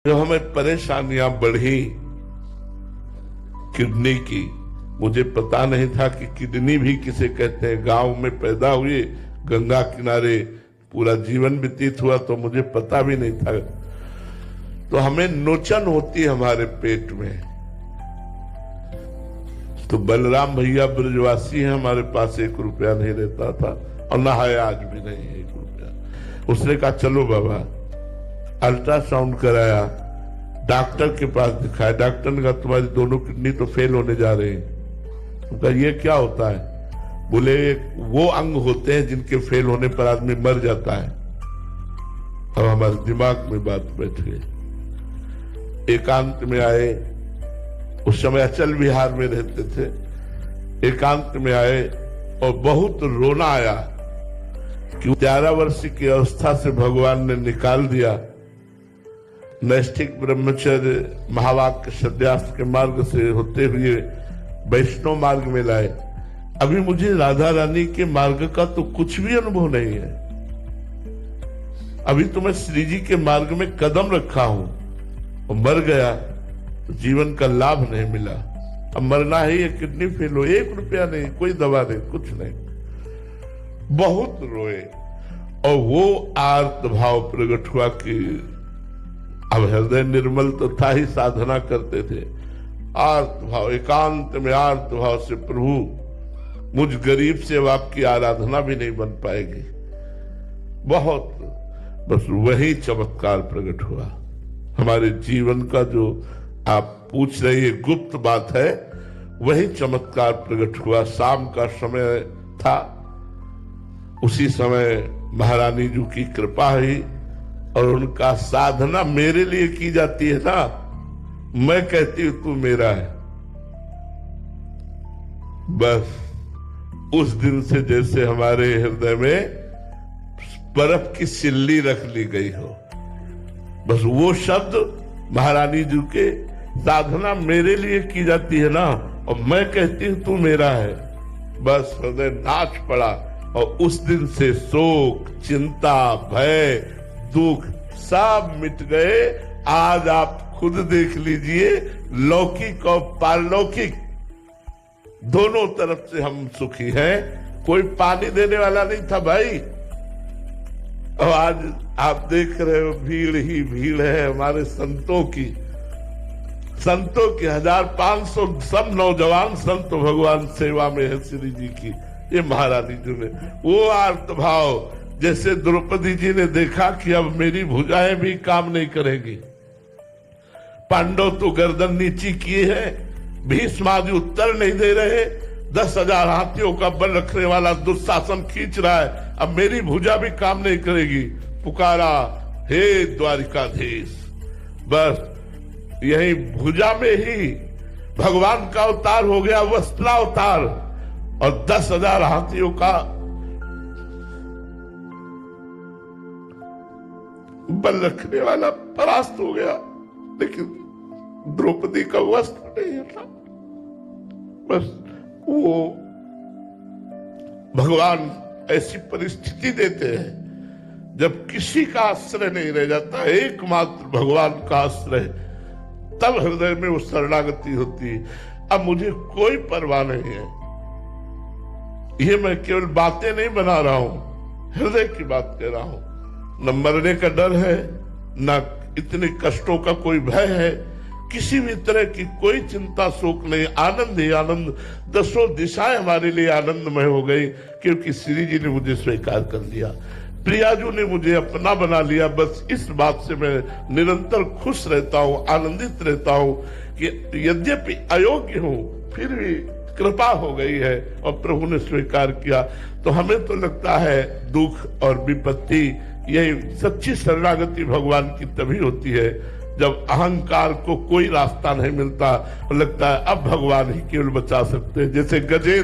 जो हमें परेशानियां बढ़ी किडनी की, मुझे पता नहीं था कि किडनी भी किसे कहते हैं। गांव में पैदा हुए, गंगा किनारे पूरा जीवन व्यतीत हुआ, तो मुझे पता भी नहीं था। तो हमें नोचन होती है हमारे पेट में। तो बलराम भैया ब्रजवासी हैं, हमारे पास 1 रुपया नहीं रहता था और ना है, आज भी नहीं है 1 रुपया। उसने कहा चलो बाबा, अल्ट्रासाउंड कराया, डॉक्टर के पास दिखाया। डॉक्टर ने कहा तुम्हारी दोनों किडनी तो फेल होने जा रही है। उनका ये क्या होता है? बोले वो अंग होते हैं जिनके फेल होने पर आदमी मर जाता है। अब हमारे दिमाग में बात बैठ गई। एकांत में आए, उस समय अचल विहार में रहते थे। एकांत में आए और बहुत रोना आया कि 11 वर्ष की अवस्था से भगवान ने निकाल दिया। नैष्ठिक ब्रह्मचर्य महावाक्य सन्यास के मार्ग से होते हुए वैष्णव मार्ग में लाए। अभी मुझे राधा रानी के मार्ग का तो कुछ भी अनुभव नहीं है। अभी तो मैं श्री जी के मार्ग में कदम रखा हूं और मर गया तो जीवन का लाभ नहीं मिला। अब मरना है, ये किडनी फेल हो, 1 रुपया नहीं, कोई दवा नहीं, कुछ नहीं। बहुत रोए और वो आर्त भाव प्रकट हुआ कि अब हृदय निर्मल तो था ही, साधना करते थे। आर्त भाव, एकांत में आर्त भाव से प्रभु मुझ गरीब से अब आपकी आराधना भी नहीं बन पाएगी। बहुत, बस वही चमत्कार प्रकट हुआ हमारे जीवन का। जो आप पूछ रही है गुप्त बात है, वही चमत्कार प्रकट हुआ। शाम का समय था, उसी समय महारानी जी की कृपा हुई और उनका साधना मेरे लिए की जाती है ना। मैं कहती हूं तू मेरा है, बस उस दिन से जैसे हमारे हृदय में बर्फ की सिल्ली रख ली गई हो। बस वो शब्द महारानी जी के, साधना मेरे लिए की जाती है ना और मैं कहती हूं तू मेरा है, बस हृदय नाच पड़ा। और उस दिन से शोक, चिंता, भय, दुख सब मिट गए। आज आप खुद देख लीजिए, लौकिक और पारलौकिक दोनों तरफ से हम सुखी हैं। कोई पानी देने वाला नहीं था भाई, और आज आप देख रहे हो भीड़ ही भीड़ है हमारे संतों की। 1500 सब नौजवान संत भगवान सेवा में है श्री जी की। ये महारानी जी ने वो आर्त भाव, जैसे द्रौपदी जी ने देखा कि अब मेरी भुजाएं भी काम नहीं करेंगी। पांडव तो गर्दन नीची किए हैं, भीष्म आदि उत्तर नहीं दे रहे, 10,000 हाथियों का बल रखने वाला दुशासन खींच रहा है, अब मेरी भुजा भी काम नहीं करेगी। पुकारा, हे द्वारिकाधीश। बस यही भुजा में ही भगवान का अवतार हो गया, वस्त्रा अवतार, और 10,000 हाथियों का बल रखने वाला परास्त हो गया। लेकिन द्रौपदी का वस्त्र नहीं था। बस वो भगवान ऐसी परिस्थिति देते हैं जब किसी का आश्रय नहीं रह जाता, एकमात्र भगवान का आश्रय, तब हृदय में वो शरणागति होती है। अब मुझे कोई परवाह नहीं है, ये मैं केवल बातें नहीं बना रहा हूं, हृदय की बात कह रहा हूं। न मरने का डर है, न इतने कष्टों का कोई भय है, किसी भी तरह की कोई चिंता शोक नहीं, आनंद ही आनंद। 10 दिशाएं हमारे लिए आनंदमय हो गई, क्योंकि श्री जी ने मुझे स्वीकार कर लिया, प्रियाजू ने मुझे अपना बना लिया। बस इस बात से मैं निरंतर खुश रहता हूं, आनंदित रहता हूं कि यद्यपि अयोग्य हूं, फिर भी कृपा हो गई है और प्रभु ने स्वीकार किया। तो हमें तो लगता है दुख और विपत्ति, यही सच्ची शरणागति भगवान की तभी होती है जब अहंकार को कोई रास्ता नहीं मिलता और लगता है अब भगवान ही केवल बचा सकते हैं। जैसे गजेंद्र